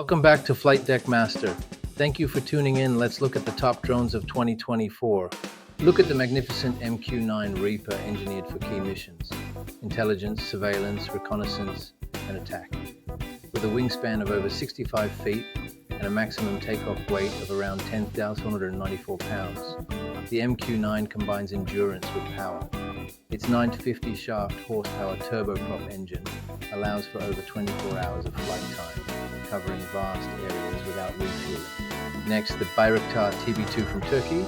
Welcome back to Flight Deck Master. Thank you for tuning in. Let's look at the top drones of 2024. Look at the magnificent MQ-9 Reaper engineered for key missions: intelligence, surveillance, reconnaissance, and attack. With a wingspan of over 65 feet and a maximum takeoff weight of around 10,194 pounds, the MQ-9 combines endurance with power. Its 950 shaft horsepower turboprop engine allows for over 24 hours of flight time, covering vast areas without refueling. Next, the Bayraktar TB2 from Turkey.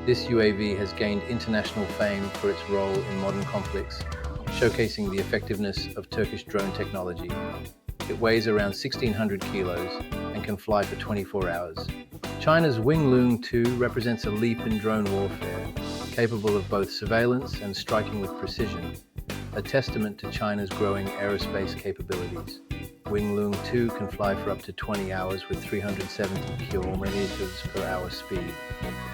This UAV has gained international fame for its role in modern conflicts, showcasing the effectiveness of Turkish drone technology. It weighs around 1,600 kilos and can fly for 24 hours. China's Wingloong 2 represents a leap in drone warfare, capable of both surveillance and striking with precision, a testament to China's growing aerospace capabilities. Wingloong 2 can fly for up to 20 hours with 370 kilometers per hour speed,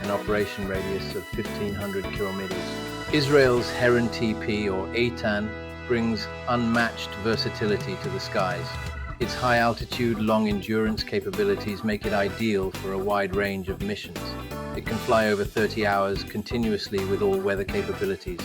an operation radius of 1,500 kilometers. Israel's Heron TP, or ATAN, brings unmatched versatility to the skies. Its high-altitude, long-endurance capabilities make it ideal for a wide range of missions. It can fly over 30 hours continuously with all-weather capabilities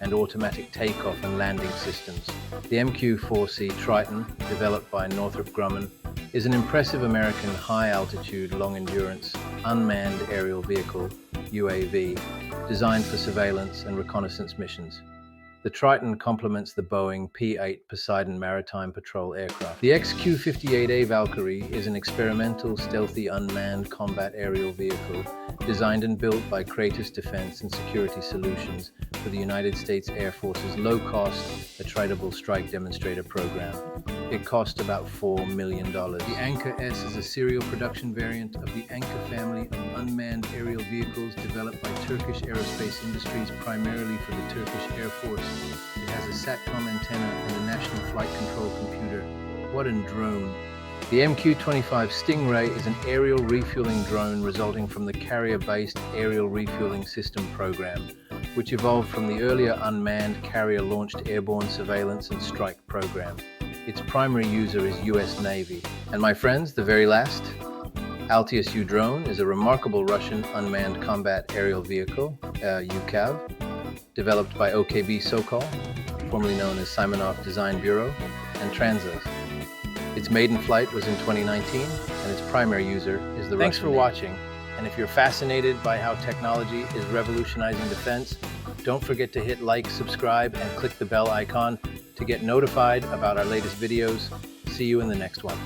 and automatic takeoff and landing systems. The MQ-4C Triton, developed by Northrop Grumman, is an impressive American high-altitude, long-endurance, unmanned aerial vehicle, UAV, designed for surveillance and reconnaissance missions. The Triton complements the Boeing P-8 Poseidon maritime patrol aircraft. The XQ-58A Valkyrie is an experimental, stealthy, unmanned combat aerial vehicle designed and built by Kratos Defense and Security Solutions for the United States Air Force's low-cost, attritable strike demonstrator program. It cost about $4 million. The Anka S is a serial production variant of the Anka family of unmanned aerial vehicles developed by Turkish aerospace industries primarily for the Turkish Air Force. It has a SATCOM antenna and a national flight control computer. What a drone! The MQ-25 Stingray is an aerial refueling drone resulting from the carrier-based aerial refueling system program, which evolved from the earlier unmanned carrier-launched airborne surveillance and strike program. Its primary user is US Navy. And my friends, the very last, Altius U drone is a remarkable Russian unmanned combat aerial vehicle, UCAV, developed by OKB Sokol, formerly known as Simonov Design Bureau, and Transas. Its maiden flight was in 2019, and its primary user is the Russian Navy. Thanks for watching, and if you're fascinated by how technology is revolutionizing defense, don't forget to hit like, subscribe, and click the bell icon to get notified about our latest videos. See you in the next one.